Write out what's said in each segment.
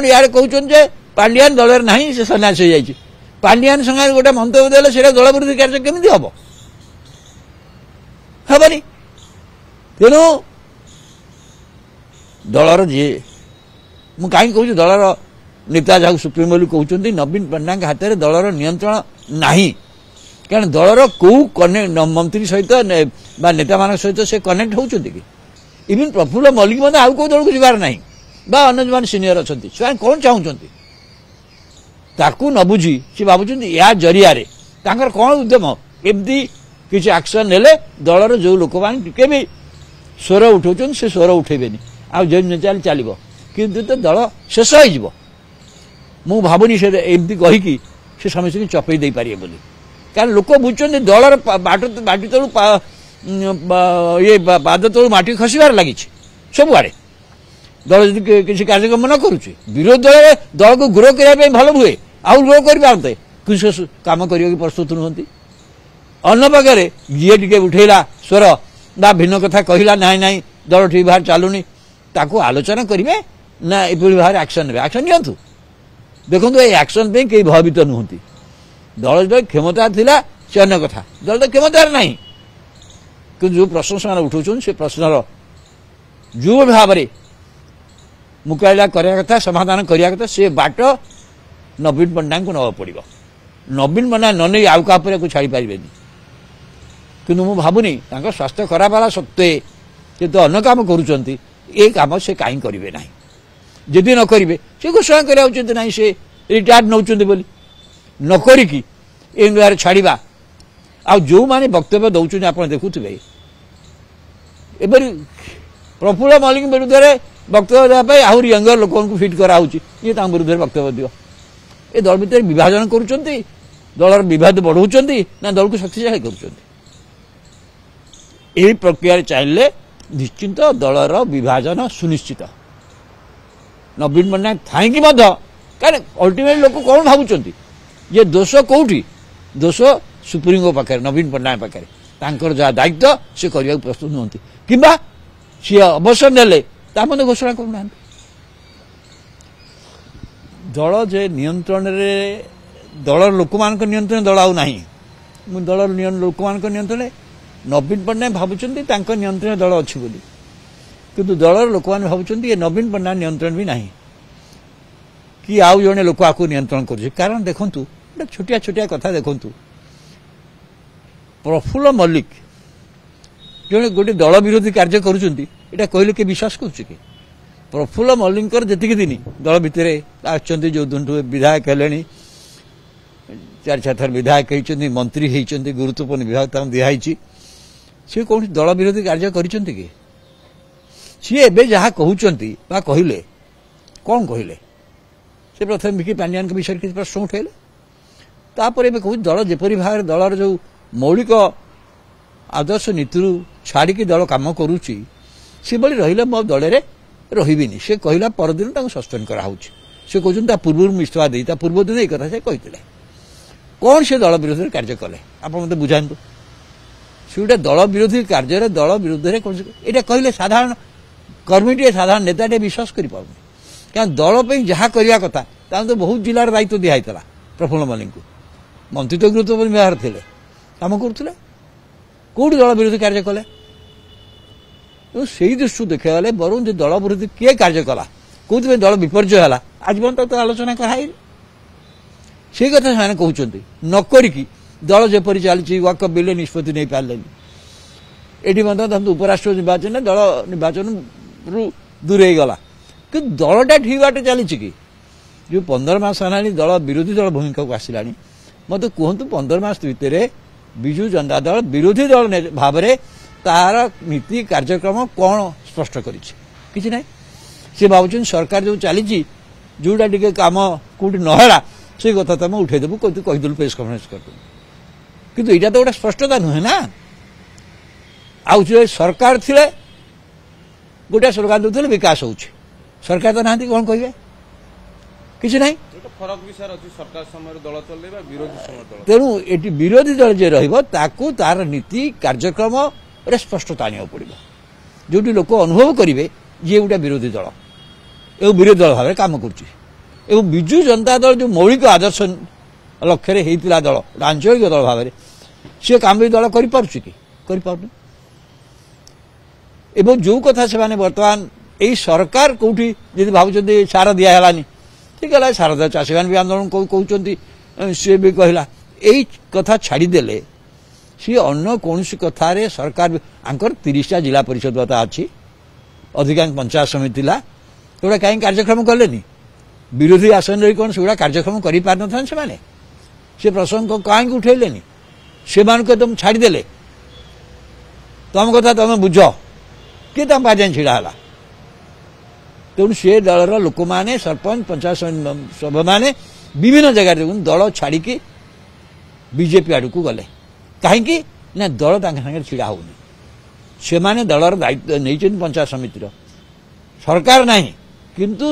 यार कहते पांडियान दल ना से सन्यास हो जाए पांडियान संगे गोटे मंतव्य देले से दल विरोधी कार्य केमी हम हेनी तेणु दलर जी मु कहीं कहूँ दलर नेता जहाँ सुप्रीम बोली कहते नवीन पट्टनायक हाथ में दलर नियंत्रण नहीं कारण दलर कौ मंत्री सहित नेता मान सहित से कनेक्ट होती कि इवन प्रफुल्ल मल्लिक मत आउ कौ दल को जबार ना बा अन्य जो सीनियर अच्छा से कौन चाहते ताकू न बुझी सी भावुं या जरिया कौन उद्यम एमती किसी एक्शन ने दलर जो लोक मैंने भी स्वर उठाऊँ से स्वर उठेबेनि आल चलो किंतु तो दल शेष हो मु भावुनी से एमती कहीकि से समस्त चपई दे पारे बोली कारण लोक बुझुं दलर बाटी तलू ये पाद तलू माटी खसबार लगी सबुआड़े दल जी किसी कार्यक्रम न करुचे विरोधी दल दल को ग्रो करने भल हुए आउ ग्रो कर पारते किसी कम करने प्रस्तुत नुहति अन्न पाखे जी टे उठेला स्वर ना भिन्न कथा कहला ना ना दल ठीक बाहर चलुनी ताको आलोचना करेंगे ना ये बाहर एक्शन ने एक्शन नियंतु देखो ये एक्शन पे कई भयभीत नुहति दल जो क्षमता थिला से अन्य कथा दल तो क्षमतार ना कि जो प्रश्न से उठाऊँ से प्रश्नर जो भाव में मुकाबला करने कथा समाधान करने कथा से बाट नवीन पट्टनायक को नवा पड़ो नवीन पट्टनायक न नहीं आउ क्या को छाड़ी पारे कि मुझे भावुनी स्वास्थ्य खराब है सत्वे कि तो अन्न कम करुँच से कहीं करेंगे ना जदि न करेंगे से घोषणा कर ना से रिटायर्ड नौ नक छाड़ा आ जो मैंने वक्तव्य दौरान आप देखुवे प्रफुल्ल मल्लिक विरुद्ध में वक्तव्य देवाई आहरी यंगर लोक फिट कराऊँ ये विरुद्ध में वक्तव्य दियो ये दल भितर विभाजन करुँच दलर विवाद बढ़ाऊँ ना दल को शक्तिशाली कर प्रक्रिया चाहिए निश्चित दलर विभाजन सुनिश्चित नवीन पट्टनायक थाई कारण अल्टीमेटली लोक कौन भावुं ये दोष कौटी दोष सुप्रीम पाखे नवीन पट्टनायक पाखे जहाँ दायित्व से करने प्रस्तुत नुहति कि सी अवसर ने घोषणा करना दल जे नियंत्रण दल लोक मान नियंत्रण दल आउ ना दल लोक मान नियंत्रण नवीन पट्टनायक भावुं नियंत्रण दल अच्छी बोली किंतु दलर लोक मैंने भावुं ये नवीन पट्टनायक नियंत्रण भी ना कि आउ जड़े लोक आपको नियंत्रण कर कारण देखु छोटिया छोटिया कथा देखु प्रफुल्ल मल्लिक जो गोटे दल विरोधी कार्य करुँच कहले कि विश्वास करुच्च कि प्रफुल्ल मल्लिक जी दिन दल भितर जो दिन विधायक हेले 4-6 थर विधायक होती मंत्री होती गुरुत्वपूर्ण विभाग दिखाई सी कौन दल विरोधी कार्य कर सी एवं जहाँ कहते कहले कौन कहले से प्रथम विकी पांडियान के विषय किसी प्रश्न उठेले तापर कहूँ दल जेपरी भाव दलर जो मौलिक आदर्श नीति छाड़ी दल कम करुच्ची से भाई रही मो दल में रही से कहला परदिन सस्पेंड कराऊँ से कहते पूर्व इस्तीफा दे पूर्व दिन एक कथा से कहते कौन से दल विरोधी कार्य कले आप मत बुझातु से गोटे दल विरोधी कार्य दल विरुद्ध में कौन ये कहले साधारण कर्मी टे साधारण नेता टे विश्वास कर पाऊनी क्या दल पर जहाँ करने कथा तो बहुत जिलार दायित्व दिखाई प्रफुल्ल मल्लिक को मंत्री तो गुरुत्वपूर्ण विभाग थे कम करुले कौटी दल विरोधी कार्य कले से दृष्टि देखा गले बरं दल विरोधी किए कार्य कला कौन दल विपर्य है आज पर्यटन तो आलोचना कराई से कथा से कहते नक दल जपरी चली वाकअप बिल निष्पत्ति नहीं पारे ये उपराष्ट्र निर्वाचन दल निर्वाचन रु दूर गला कि दलटा ठीक बाटे चली कि जो 15 मास है दल विरोधी दल भूमिका को आसला मत कहतु 15 मास भितर विजु जनता दल विरोधी दल भाव में तार नीति कार्यक्रम कौन स्पष्ट कर भावुँ सरकार जो चली जोटा टे कम कौटी नहला से कथा तुम उठेदेबू कहीदेलु प्रेस कॉन्फ्रेंस कर किंतु यहाँ तो गोटे स्पष्टता नुहे ना आउ सरकार थे गोटे स्लोगान दूसरे विकास हो सरकार तो ना कौन कहे किसी ना तेणु ये विरोधी दल जे रही तार नीति कार्यक्रम स्पष्टता आने पड़ो जो लोक अनुभव करेंगे ये गोटे विरोधी दल विरोधी दल भाव काम कर ଏବଂ ବିଜୁ ଜନତା ଦଳ ଯେଉଁ ମୌଳିକ ଆଦର୍ଶ ଲକ୍ଷ୍ୟରେ ହେଇଥିଲା ଦଳ ଆଞ୍ଚଳିକ ଦଳ ଭାବରେ ସେ କାମ ବି ଦଳ କରିପାରୁଛି କି କରିପାରୁନି। ଏବଂ ଯେଉଁ କଥା ସେମାନେ ବର୍ତ୍ତମାନ ଏଇ ସରକାର କୋଉଠି ଯଦି ଭାବୁଛନ୍ତି ସାର ଦିଆହେଲାନି ଠିକ ହେଲା ସାର ଚାଷୀମାନେ ବି ଆନ୍ଦୋଳନ କହୁଛନ୍ତି ସିଏ ବି କହିଲା ଏଇ କଥା ଛାଡ଼ିଦେଲେ ସିଏ ଅନ୍ୟ କୌଣସି କଥାରେ ସରକାର ଆଙ୍କର 30ଟା ଜିଲ୍ଲା ପରିଷଦ ଅଛି ଅଧିକାଂଶ ପଞ୍ଚାୟତ ସମିତି ଥିଲା ସେଗୁଡ଼ା କାହିଁକି କାର୍ଯ୍ୟକ୍ରମ କଲେନି ବିରୋଧୀ ଆସନରେ କ'ଣ ସେଗୁଡ଼ା କାର୍ଯ୍ୟକ୍ରମ କରିପାରିନଥାନ୍ତି ସେମାନେ ସେ ପ୍ରସଙ୍ଗ କାହିଁକି ଉଠେଇଲେନି ସେମାନଙ୍କୁ ତମ ଛାଡ଼ିଦେଲେ ତମ କଥା ତମେ ବୁଝ କିଏ ତମ ପାଖରେ ଛିଡ଼ା ହେଲା। ତେଣୁ ସେ ଦଳର ଲୋକମାନେ ସରପଞ୍ଚ ପଞ୍ଚାୟତ ସଭ୍ୟମାନେ ବିଭିନ୍ନ ଜାଗାରେ ଦେଖୁନ ଦଳ ଛାଡ଼ିକି ବିଜେପି ଆଡ଼କୁ ଗଲେ କାହିଁକି ନା ଦଳ ତାଙ୍କ ସାଙ୍ଗରେ ଛିଡ଼ା ହେଉନି ସେମାନେ ଦଳର ଦାୟିତ୍ୱ ନେଇଛନ୍ତି ପଞ୍ଚାୟତ ସମିତିର ସରକାର ନାହିଁ କିନ୍ତୁ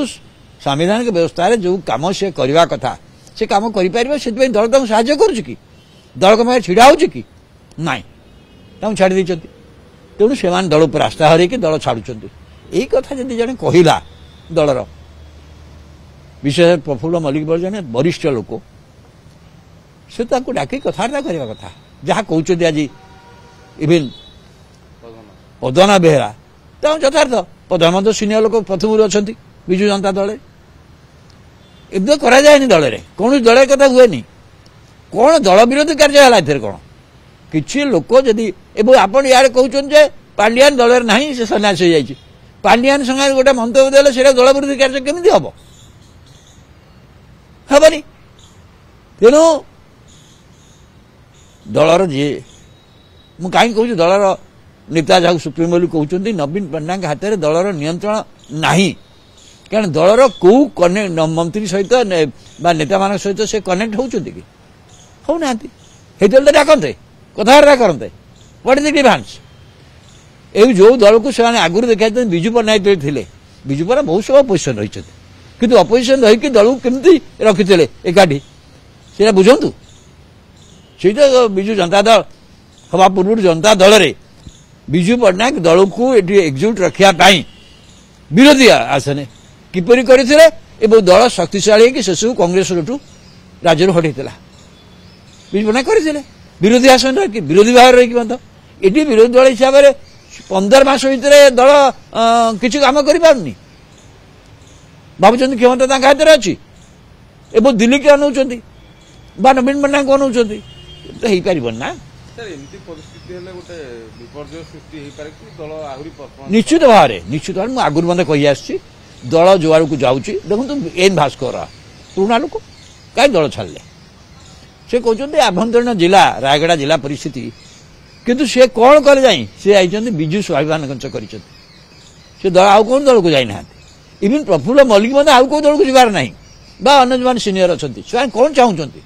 ସାମ୍ବିଧାନିକ ବ୍ୟବସ୍ଥାରେ ଯେଉଁ କାମ ସେ କରିବା କଥା ସେ କାମ କରିପାରିବ ସେଥିପାଇଁ ଦଳ ତାଙ୍କୁ ସାହାଯ୍ୟ କରୁଛି କି ଦଳ ପାଖରେ ଛିଡ଼ା ହେଉଛି କି ନାହିଁ ତାଙ୍କୁ ଛାଡ଼ି ଦେଇଛନ୍ତି। ତେଣୁ ସେମାନେ ଦଳ ଉପରେ ଆସ୍ଥା ହରେଇକି ଦଳ ଛାଡ଼ୁଛନ୍ତି। ଏଇ କଥା ଯଦି ଜଣେ କହିଲା ଦଳର ବିଶେଷ ପ୍ରଫୁଲ୍ଲ ମଲ୍ଲିକ ଭଳି ଜଣେ ବରିଷ୍ଠ ଲୋକ ସେ ତାଙ୍କୁ ଡାକି କଥାବାର୍ତ୍ତା କରିବା କଥା ଯାହା କହୁଛନ୍ତି ଆଜି ଇଭିନ୍ ପଦନା ବେହେରା ତାଙ୍କୁ ଯଥାର୍ଥ ପ୍ରଧାନମନ୍ତ୍ରୀ ସିନିୟର ଲୋକ ପ୍ରଥମରୁ ଅଛନ୍ତି ବିଜୁ ଜନତା ଦଳରେ ଏମିତି କରାଯାଏନି ଦଳରେ କୌଣସି ଦଳରେ କଥା ହୁଏନି କ'ଣ ଦଳ ବିରୋଧୀ କାର୍ଯ୍ୟ ହେଲା ଏଥିରେ କ'ଣ କିଛି ଲୋକ ଯଦି ଏବଂ ଆପଣ ୟାର କହୁଛନ୍ତି ଯେ ପାଣ୍ଡିଆନ ଦଳରେ ନାହିଁ ସେ ସନ୍ନ୍ୟାସ ହେଇଯାଇଛି ପାଣ୍ଡିଆନ ସାଙ୍ଗରେ ଗୋଟେ ମନ୍ତବ୍ୟ ଦେଲେ ସେଇଟା ଦଳ ବିରୋଧୀ କାର୍ଯ୍ୟ କେମିତି ହବ ହେବନି। ତେଣୁ ଦଳର ଯିଏ ମୁଁ କାହିଁକି କହୁଛି ଦଳର ନେତା ଯାହାକୁ ସୁପ୍ରିମୋ ବୋଲି କହୁଛନ୍ତି ନବୀନ ପଟ୍ଟନାୟକଙ୍କ ହାତରେ ଦଳର ନିୟନ୍ତ୍ରଣ ନାହିଁ କାରଣ ଦଳର କୋଉ ମନ୍ତ୍ରୀ ସହିତ ବା ନେତାମାନଙ୍କ ସହିତ ସେ କନେକ୍ଟ ହେଉଛନ୍ତି କି ହେଉନାହାନ୍ତି ହେଇଥିଲେ ଡାକନ୍ତେ କଥାବାର୍ତ୍ତା କରନ୍ତେ ହ୍ୱାଟ୍ ଇଜ୍ ଦି ଡିଫରେନ୍ସ। ଏଇ ଯେଉଁ ଦଳକୁ ସେମାନେ ଆଗରୁ ଦେଖାଇଛନ୍ତି ବିଜୁ ପଟ୍ଟନାୟକ ଥିଲେ ବିଜୁ ପଟ୍ଟନାୟକ ବହୁତ ସମୟ ଅପୋଜିସନ୍ ରହିଛନ୍ତି କିନ୍ତୁ ଅପୋଜିସନ୍ ରହିକି ଦଳକୁ କେମିତି ରଖିଥିଲେ ଏକାଠି ସେଇଟା ବୁଝନ୍ତୁ। ସେଇଟା ବିଜୁ ଜନତା ଦଳ ହେବା ପୂର୍ବରୁ ଜନତା ଦଳରେ ବିଜୁ ପଟ୍ଟନାୟକ ଦଳକୁ ଏଠି ଏକଜୁଟ ରଖିବା ପାଇଁ ବିରୋଧୀ ଆସନେ କିପରି କରିଥିଲେ ଏବଂ ଦଳ ଶକ୍ତିଶାଳୀ ହେଇକି ସେସବୁ କଂଗ୍ରେସଠୁ ରାଜ୍ୟରୁ ହଟେଇଥିଲା ବିଜୁ ପଟ୍ଟନାୟକ କରିଥିଲେ ବିରୋଧୀ ଆସନ ରହିକି ବିରୋଧୀ ଭାବରେ ରହିକି ମଧ୍ୟ ଏଠି ବିରୋଧୀ ଦଳ ହିସାବରେ 15 ମାସ ଭିତରେ ଦଳ କିଛି କାମ କରିପାରୁନି ଭାବୁଛନ୍ତି କ୍ଷମତା ତାଙ୍କ ହାତରେ ଅଛି ଏବଂ ଦିଲ୍ଲୀକି ଅନଉଛନ୍ତି ବା ନବୀନ ପଟ୍ଟନାୟକ ଅନଉଛନ୍ତି ତ ହେଇପାରିବନି ନା ନିଶ୍ଚିତ ଭାବରେ ମୁଁ ଆଗରୁ ମଧ୍ୟ କହି ଆସିଛି ଦଳ ଯୁଆଡ଼କୁ ଯାଉଛି ଦେଖନ୍ତୁ ଏନ୍ ଭାସ୍କର ପୁରୁଣା ଲୋକ କାହିଁ ଦଳ ଛାଡ଼ିଲେ ସେ କହୁଛନ୍ତି ଆଭ୍ୟନ୍ତରୀଣ ଜିଲ୍ଲା ରାୟଗଡ଼ା ଜିଲ୍ଲା ପରିସ୍ଥିତି କିନ୍ତୁ ସେ କ'ଣ କଲେ ଯାଇ ସେ ଯାଇଛନ୍ତି ବିଜୁ ସ୍ୱାଭିମାନ ମଞ୍ଚ କରିଛନ୍ତି ସେ ଦଳ ଆଉ କୌଣ ଦଳକୁ ଯାଇନାହାନ୍ତି ଇଭିନ୍ ପ୍ରଫୁଲ୍ଲ ମଲ୍ଲିକ ମଧ୍ୟ ଆଉ କେଉଁ ଦଳକୁ ଯିବାର ନାହିଁ ବା ଅନ୍ୟ ଯେଉଁମାନେ ସିନିୟର ଅଛନ୍ତି ସେମାନେ କ'ଣ ଚାହୁଁଛନ୍ତି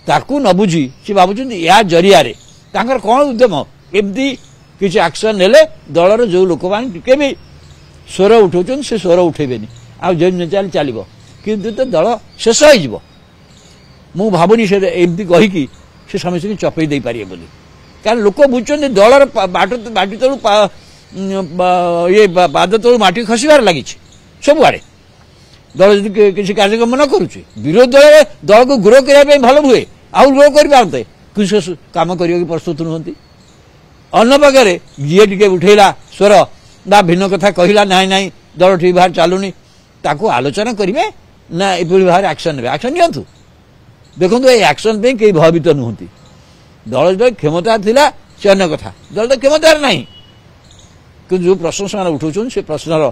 ତାକୁ ନ ବୁଝି ସେ ଭାବୁଛନ୍ତି ଏହା ଜରିଆରେ ତାଙ୍କର କ'ଣ ଉଦ୍ୟମ ଏମିତି କିଛି ଆକ୍ସନ୍ ନେଲେ ଦଳର ଯେଉଁ ଲୋକମାନେ ଟିକେ ବି ସ୍ୱର ଉଠାଉଛନ୍ତି ସେ ସ୍ୱର ଉଠାଇବେନି ଆଉ ଯେମିତି ଚାଲିବ କିନ୍ତୁ ତ ଦଳ ଶେଷ ହେଇଯିବ। ମୁଁ ଭାବୁନି ସେ ଏମିତି କହିକି ସେ ସମସ୍ତଙ୍କୁ ଚପେଇ ଦେଇପାରିବେ ବୋଲି କାରଣ ଲୋକ ବୁଝୁଛନ୍ତି ଦଳର ମାଟି ତଳୁ ଇଏ ପାଦ ତଳୁ ମାଟି ଖସିବାରେ ଲାଗିଛି ସବୁଆଡ଼େ ଦଳ ଯଦି କିଛି କାର୍ଯ୍ୟକ୍ରମ ନ କରୁଛି ବିରୋଧୀ ଦଳରେ ଦଳକୁ ଗ୍ରୋ କରିବା ପାଇଁ ଭଲ ହୁଏ ଆଉ ଗ୍ରୋ କରିପାରନ୍ତେ କିନ୍ତୁ ସେ କାମ କରିବାକୁ ପ୍ରସ୍ତୁତ ନୁହନ୍ତି। ଅନ୍ୟ ପାଖରେ ଯିଏ ଟିକେ ଉଠେଇଲା ସ୍ୱର ବା ଭିନ୍ନ କଥା କହିଲା ନାହିଁ ନାହିଁ ଦଳ ଠିକ୍ ଭାବରେ ଚାଲୁନି ତାକୁ ଆଲୋଚନା କରିବେ ନା ଏଭଳି ଭାବରେ ଆକ୍ସନ୍ ନେବେ ଆକ୍ସନ୍ ନିଅନ୍ତୁ। ଦେଖନ୍ତୁ ଏଇ ଆକ୍ସନ୍ ପାଇଁ କେହି ଭୟଭୀତ ନୁହନ୍ତି ଦଳ ଯେତେବେଳେ କ୍ଷମତା ଥିଲା ସେ ଅନ୍ୟ କଥା ଦଳ ତ କ୍ଷମତାରେ ନାହିଁ କିନ୍ତୁ ଯେଉଁ ପ୍ରଶ୍ନ ସେମାନେ ଉଠାଉଛନ୍ତି ସେ ପ୍ରଶ୍ନର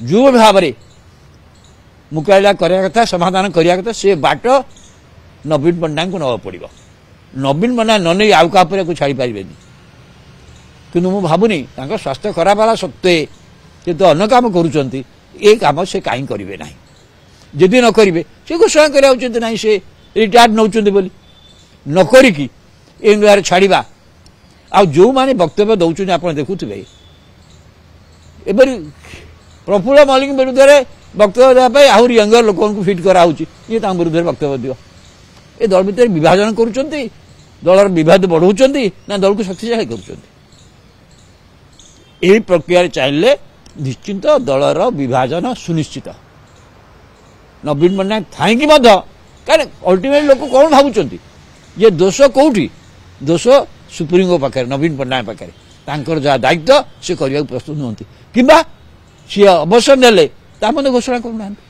ଯେଉଁ ଭାବରେ ମୁକାବିଲା କରିବା କଥା ସମାଧାନ କରିବା କଥା ସେ ବାଟ ନବୀନ ପଟ୍ଟନାୟକଙ୍କୁ ନେବାକୁ ପଡ଼ିବ ନବୀନ ପଟ୍ଟନାୟକ ନ ନେଇ ଆଉ କାହା ଉପରେ ଛାଡ଼ିପାରିବେନି କିନ୍ତୁ ମୁଁ ଭାବୁନି ତାଙ୍କ ସ୍ୱାସ୍ଥ୍ୟ ଖରାପ ହେଲା ସତ୍ତ୍ୱେ ସେ ତ ଅନ୍ୟ କାମ କରୁଛନ୍ତି ଏ କାମ ସେ କାହିଁ କରିବେ ନାହିଁ ଯଦି ନ କରିବେ ସେ ଘୋଷଣା କରିବା ଉଚିତ ନାହିଁ ସେ ରିଟାୟାର୍ଡ ନେଉଛନ୍ତି ବୋଲି ନ କରିକି ଏ ଦୁଆରେ ଛାଡ଼ିବା ଆଉ ଯେଉଁମାନେ ବକ୍ତବ୍ୟ ଦେଉଛନ୍ତି ଆପଣ ଦେଖୁଥିବେ ଏବେ ପ୍ରଫୁଲ୍ଲ ମଲ୍ଲିକ ବିରୁଦ୍ଧରେ ବକ୍ତବ୍ୟ ଦେବା ପାଇଁ ଆହୁରି ୟଙ୍ଗର ଲୋକଙ୍କୁ ଫିଟ୍ କରାହେଉଛି ଇଏ ତାଙ୍କ ବିରୁଦ୍ଧରେ ବକ୍ତବ୍ୟ ଦିଅ ଏ ଦଳ ଭିତରେ ବିଭାଜନ କରୁଛନ୍ତି ଦଳର ବିବାଦ ବଢ଼ାଉଛନ୍ତି ନା ଦଳକୁ ଶକ୍ତିଶାଳୀ କରୁଛନ୍ତି ଏହି ପ୍ରକ୍ରିୟାରେ ଚାଲିଲେ ନିଶ୍ଚିନ୍ତ ଦଳର ବିଭାଜନ ସୁନିଶ୍ଚିତ ନବୀନ ପଟ୍ଟନାୟକ ଥାଇକି ମଧ୍ୟ କାରଣ ଅଲ୍ଟିମେଟ୍ ଲୋକ କ'ଣ ଭାବୁଛନ୍ତି ଯେ ଦୋଷ କୋଉଠି ଦୋଷ ସୁପ୍ରିମୋ ପାଖରେ ନବୀନ ପଟ୍ଟନାୟକ ପାଖରେ ତାଙ୍କର ଯାହା ଦାୟିତ୍ୱ ସେ କରିବାକୁ ପ୍ରସ୍ତୁତ ନୁହନ୍ତି କିମ୍ବା ସିଏ ଅବସର ନେଲେ ତା ମଧ୍ୟ ଘୋଷଣା କରୁନାହାନ୍ତି।